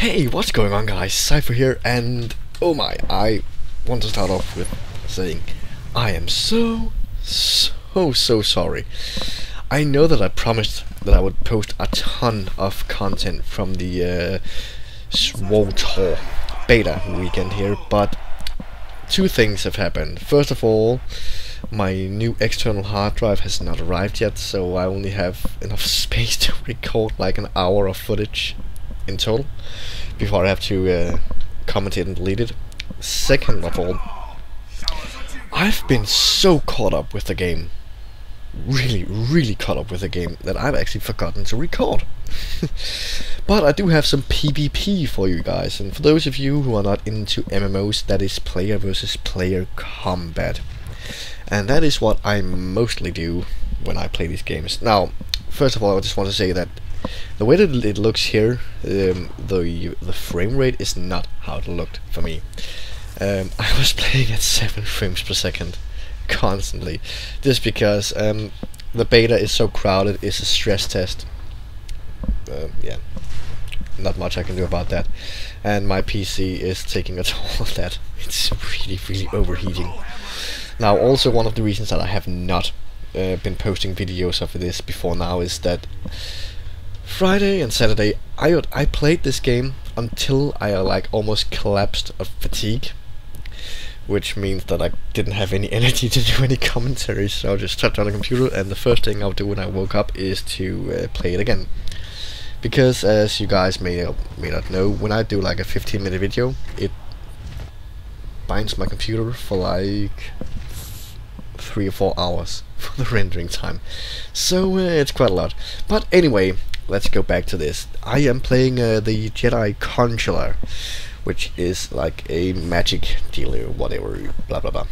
Hey, what's going on, guys? Cypher here, and oh my, I want to start off with saying I am so sorry. I know that I promised that I would post a ton of content from the SWTOR beta weekend here, but two things have happened. First of all, my new external hard drive has not arrived yet, so I only have enough space to record like an hour of footage in total before I have to comment it and delete it. Second of all, I've been so caught up with the game, really caught up with the game, that I've actually forgotten to record. But I do have some PvP for you guys, and for those of you who are not into MMOs, that is player versus player combat, and that is what I mostly do when I play these games. Now, first of all, I just want to say that the way that it looks here, the frame rate is not how it looked for me. I was playing at 7 frames per second constantly, just because the beta is so crowded. It's a stress test. Yeah, not much I can do about that, and my PC is taking a toll of that. It's really overheating. Now, also one of the reasons that I have not been posting videos of this before now is that Friday and Saturday I played this game until I like almost collapsed of fatigue, which means that I didn't have any energy to do any commentary, so I just sat on the computer, and the first thing I'll do when I woke up is to play it again. Because as you guys may not know, when I do like a 15-minute video, it binds my computer for like 3 or 4 hours for the rendering time, so it's quite a lot. But anyway, let's go back to this. I am playing the Jedi Consular, which is like a magic dealer, whatever, blah blah blah.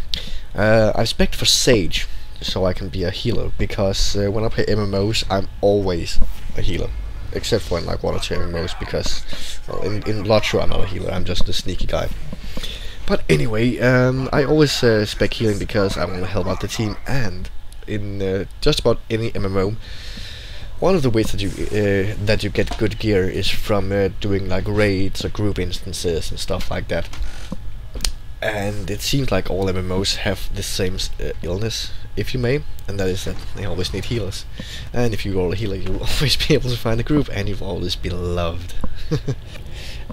I've specced for Sage, so I can be a healer, because when I play MMOs, I'm always a healer, except for in like 1 or 2 MMOs, because well, in Bloodshore I'm not a healer, I'm just a sneaky guy. But anyway, I always spec healing because I want to help out the team, and in just about any MMO, one of the ways that you get good gear is from doing like raids or group instances and stuff like that. And it seems like all MMOs have the same illness, if you may, and that is that they always need healers. And if you are a healer, you'll always be able to find a group, and you'll always be loved.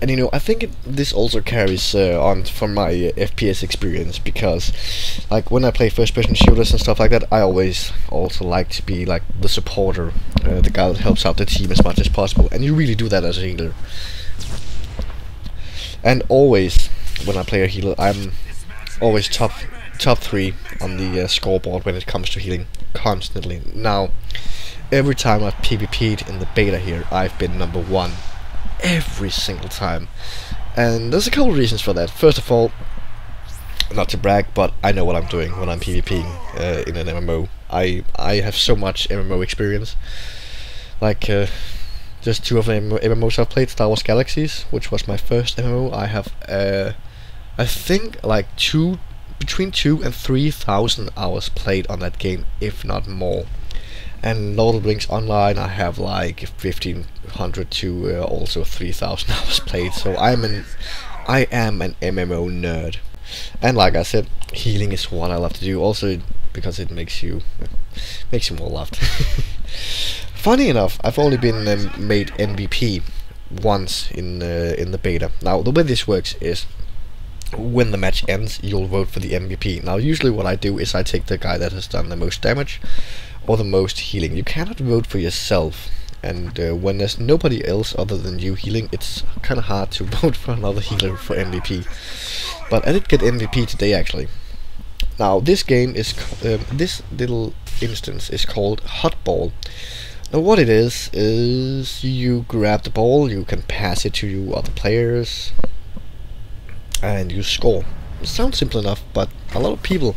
And you know, I think this also carries on from my FPS experience, because like when I play first-person shooters and stuff like that, I always also like to be like the supporter, the guy that helps out the team as much as possible, and you really do that as a healer. And always when I play a healer, I'm always top 3 on the scoreboard when it comes to healing, constantly. Now, every time I've PvP'd in the beta here, I've been number 1. Every single time, and there's a couple of reasons for that. First of all, not to brag, but I know what I'm doing when I'm PvPing in an MMO. I have so much MMO experience. Like just 2 of the MMOs I've played, Star Wars Galaxies, which was my first MMO. I have I think like between 2,000 and 3,000 hours played on that game, if not more. And Lord of the Rings Online, I have like 1,500 to also 3,000 hours played. So I am an MMO nerd, and like I said, healing is what I love to do. Also because it makes you more loved. Funny enough, I've only been made MVP once in the beta. Now the way this works is, when the match ends, you'll vote for the MVP. Now usually what I do is I take the guy that has done the most damage or the most healing. You cannot vote for yourself, and when there's nobody else other than you healing, it's kind of hard to vote for another healer for MVP. But I did get MVP today, actually. Now this game is this little instance is called Huttball. Now what it is you grab the ball, you can pass it to your other players, and you score. It sounds simple enough, but a lot of people,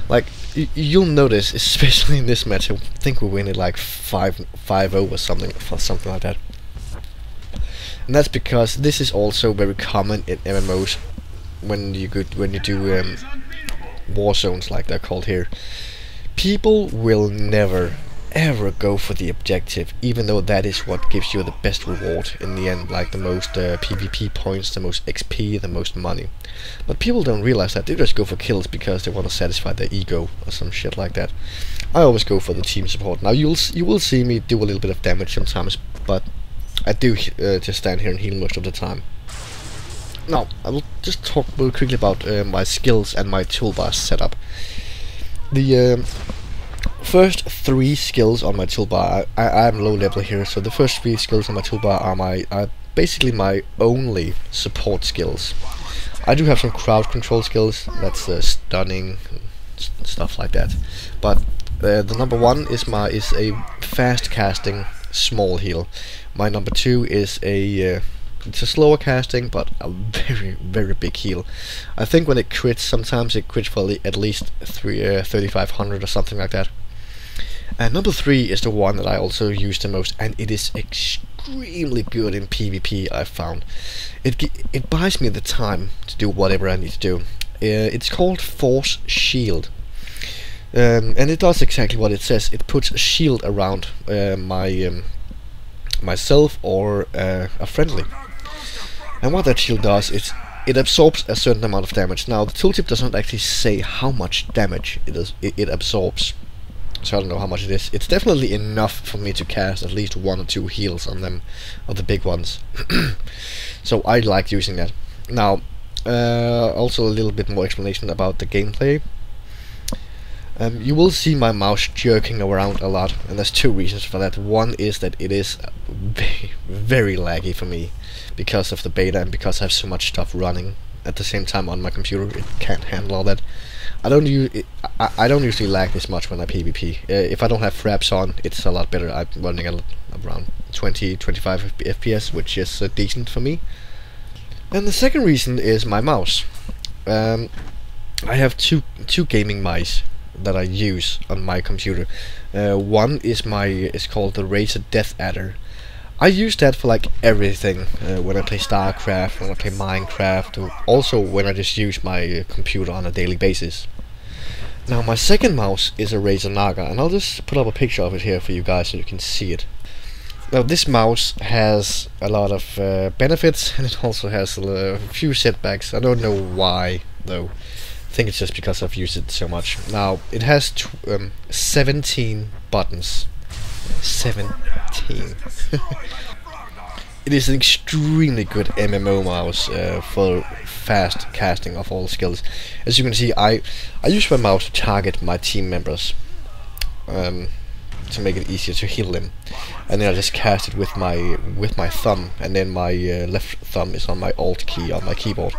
like, you'll notice, especially in this match, I think we win it like 5-0 or something like that. And that's because this is also very common in MMOs when you do war zones, like they're called here. People will never ever go for the objective, even though that is what gives you the best reward in the end, like the most PvP points, the most XP, the most money. But people don't realize that. They just go for kills because they want to satisfy their ego or some shit like that. I always go for the team support. Now you will see me do a little bit of damage sometimes, but I do just stand here and heal most of the time. Now I will just talk real quickly about my skills and my toolbar setup. The first 3 skills on my toolbar, I'm low level here, so the first 3 skills on my toolbar are basically my only support skills. I do have some crowd control skills, that's stunning, stuff like that. But the number 1 is a fast casting small heal. My number 2 is it's a slower casting, but a very big heal. I think when it crits, sometimes it crits for at least 3500 or something like that. And number 3 is the one that I also use the most, and it is extremely good in PvP. I've found it buys me the time to do whatever I need to do. It's called Force Shield, and it does exactly what it says. It puts a shield around myself or a friendly. And what that shield does is it absorbs a certain amount of damage. Now the tooltip does not actually say how much damage it absorbs, so I don't know how much it is. It's definitely enough for me to cast at least 1 or 2 heals on them, of the big ones. So I like using that. Now also a little bit more explanation about the gameplay. You will see my mouse jerking around a lot, and there's 2 reasons for that. One is that it is very laggy for me because of the beta and because I have so much stuff running at the same time on my computer. It can't handle all that. I don't usually lag this much when I PvP. If I don't have fraps on, it's a lot better. I'm running around 20-25 FPS, which is decent for me. And the second reason is my mouse. I have two gaming mice that I use on my computer. One is called the Razer Death Adder. I use that for like everything, when I play StarCraft, when I play Minecraft, or also when I just use my computer on a daily basis. Now my second mouse is a Razer Naga, and I'll just put up a picture of it here for you guys so you can see it. Now this mouse has a lot of benefits, and it also has a few setbacks. I don't know why though. I think it's just because I've used it so much. Now it has 17 buttons. 17. It is an extremely good MMO mouse for fast casting of all skills. As you can see, I use my mouse to target my team members, to make it easier to heal them, and then I just cast it with my thumb, and then my left thumb is on my Alt key on my keyboard.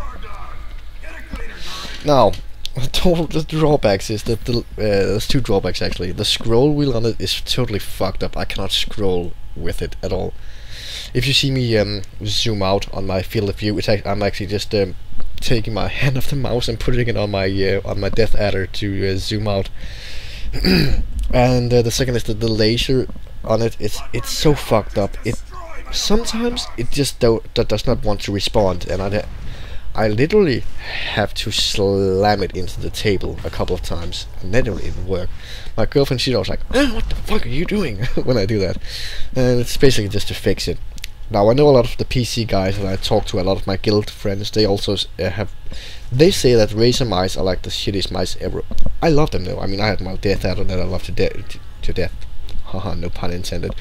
Now, the drawbacks is that there's 2 drawbacks actually. The scroll wheel on it is totally fucked up. I cannot scroll with it at all. If you see me zoom out on my field of view, I'm actually just taking my hand off the mouse and putting it on my Death Adder to zoom out. And the second is that the laser on it, it's so fucked up. Sometimes it just does not want to respond, and I literally have to slam it into the table a couple of times, and then it will even work. My girlfriend, she's always like, what the fuck are you doing when I do that? And it's basically just to fix it. Now I know a lot of the PC guys, and I talk to a lot of my guild friends, they also they say that Razer mice are like the shittiest mice ever. I love them though. I mean, I had my Death Adder that I love to death. Haha, no pun intended.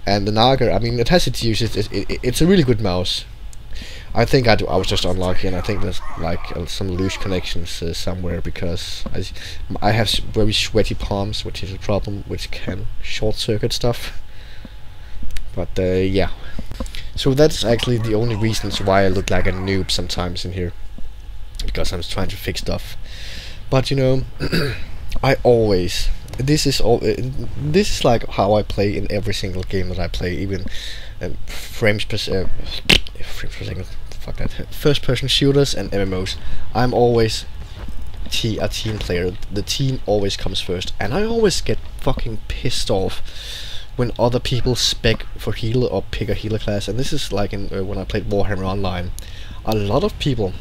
And the Naga, I mean, it has its uses. It's a really good mouse. I think I was just unlucky, and I think there's like some loose connections somewhere, because I have very sweaty palms, which is a problem, which can short circuit stuff. But yeah, so that's actually the only reasons why I look like a noob sometimes in here, because I'm trying to fix stuff. But you know, this is like how I play in every single game that I play, even frames per second. Fuck that. First person shooters and MMOs. I'm always a team player. The team always comes first, and I always get fucking pissed off when other people spec for healer or pick a healer class. And this is like when I played Warhammer Online. A lot of people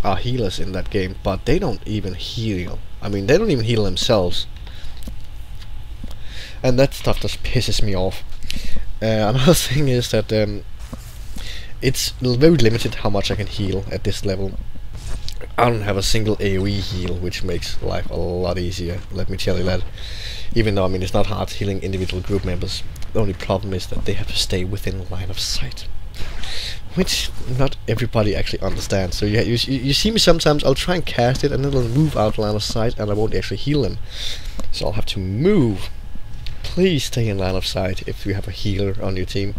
are healers in that game, but they don't even heal. I mean, they don't even heal themselves. and that stuff just pisses me off. Another thing is that it's very limited how much I can heal at this level. I don't have a single AoE heal, which makes life a lot easier, let me tell you that. Even though, I mean, it's not hard healing individual group members. The only problem is that they have to stay within line of sight, which not everybody actually understands. So yeah, you see me sometimes, I'll try and cast it and it'll move out line of sight and I won't actually heal them. So I'll have to move. Please stay in line of sight if you have a healer on your team.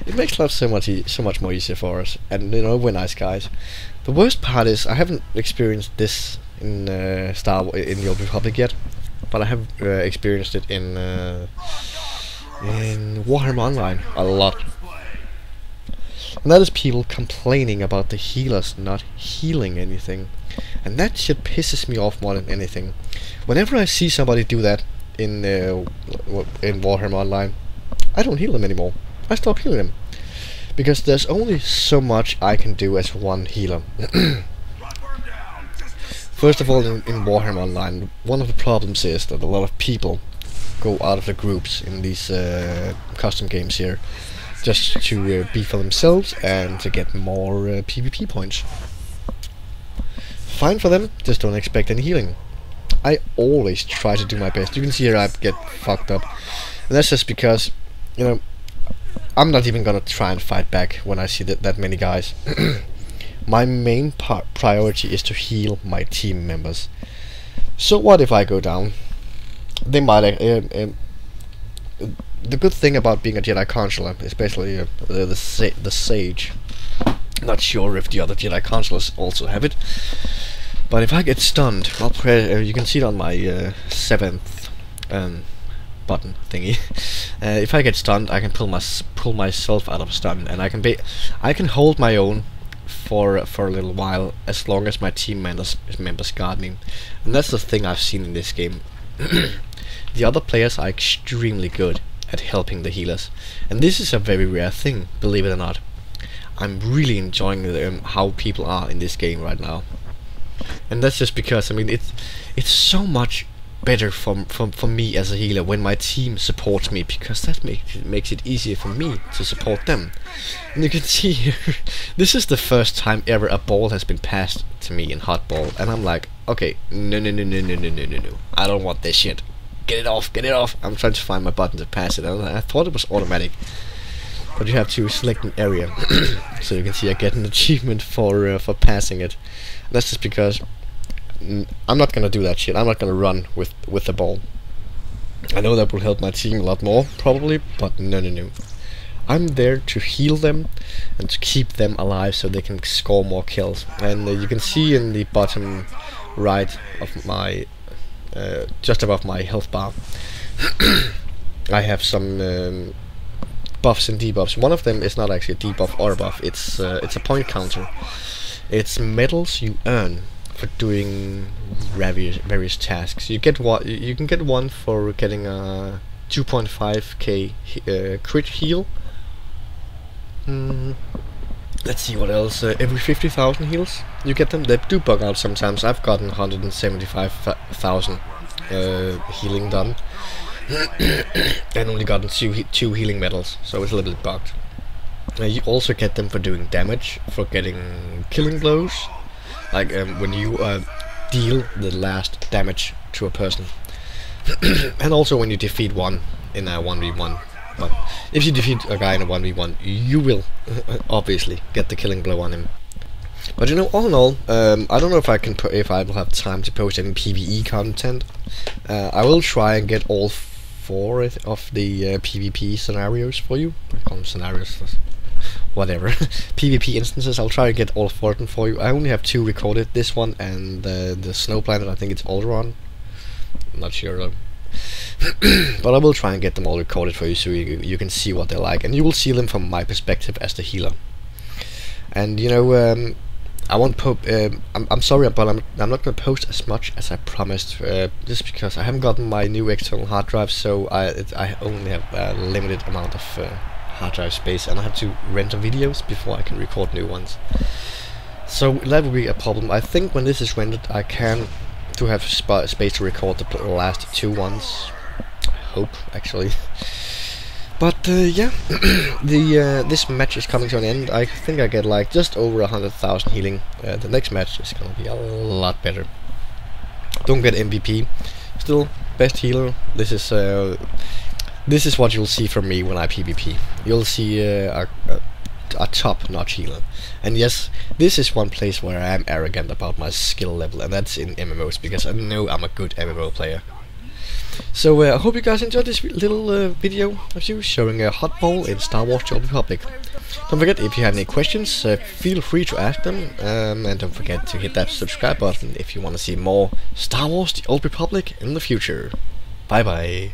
It makes life so much more easier for us, and you know, we're nice guys. The worst part is I haven't experienced this in in the Old Republic yet, but I have experienced it in Warhammer Online a lot. And that is people complaining about the healers not healing anything, and that shit pisses me off more than anything. Whenever I see somebody do that in Warhammer Online, I don't heal them anymore. I stop healing them, because there's only so much I can do as one healer. First of all, in Warhammer Online, one of the problems is that a lot of people go out of the groups in these custom games here, just to be for themselves and to get more PvP points. Fine for them, just don't expect any healing. I always try to do my best. You can see here I get fucked up, and that's just because, you know, I'm not even gonna try and fight back when I see that many guys. My main priority is to heal my team members. So what if I go down? They might. The good thing about being a Jedi Consular, especially the Sage. Not sure if the other Jedi Consulars also have it, but if I get stunned, you can see it on my 7th button thingy. If I get stunned, I can pull myself out of a stun, and I can hold my own for a little while, as long as my team members guard me. And that's the thing I've seen in this game. The other players are extremely good at helping the healers, and this is a very rare thing, believe it or not. I'm really enjoying how people are in this game right now, and that's just because, I mean, it's so much better for me as a healer when my team supports me, because that makes it easier for me to support them. And you can see here, this is the first time ever a ball has been passed to me in Huttball, and I'm like, okay, no, I don't want this shit. Get it off, get it off. I'm trying to find my button to pass it, and I thought it was automatic, but you have to select an area. So you can see I get an achievement for passing it. And that's just because I'm not gonna do that shit. I'm not gonna run with the ball. I know that will help my team a lot more, probably, but no. I'm there to heal them and to keep them alive so they can score more kills. And you can see in the bottom right of my, just above my health bar, I have some buffs and debuffs. One of them is not actually a debuff or a buff. It's a point counter. It's medals you earn for doing various tasks. You get one. You can get one for getting a 2.5k crit heal. Let's see what else. Every 50,000 heals, you get them. They do bug out sometimes. I've gotten 175,000 healing done, and only gotten two healing medals, so it's a little bit bugged. You also get them for doing damage, for getting killing blows, like when you deal the last damage to a person, and also when you defeat one in a 1v1. But if you defeat a guy in a 1v1, you will obviously get the killing blow on him. But you know, all in all, I don't know if I will have time to post any PvE content. I will try and get all 4 of the PvP scenarios for you. I call them scenarios, whatever. PvP instances, I'll try to get all 4 of them for you. I only have 2 recorded, this one and the Snow Planet, I think it's Alderaan. I'm not sure though. But I will try and get them all recorded for you, so you can see what they're like, and you will see them from my perspective as the healer. And you know, I won't I'm sorry, but I'm not gonna post as much as I promised, just because I haven't gotten my new external hard drive, so I only have a limited amount of hard drive space, and I have to render videos before I can record new ones. So that will be a problem. I think when this is rendered, I can have space to record the last 2 ones, hope actually. But yeah, this match is coming to an end. I think I get like just over 100,000 healing. The next match is gonna be a lot better. Don't get MVP. Still best healer. This is what you'll see from me when I PvP. You'll see a top-notch healer. And yes, this is one place where I am arrogant about my skill level, and that's in MMOs, because I know I'm a good MMO player. So I hope you guys enjoyed this little video of you showing a Huttball in Star Wars: The Old Republic. Don't forget, if you have any questions, feel free to ask them, and don't forget to hit that subscribe button if you want to see more Star Wars: The Old Republic in the future. Bye bye.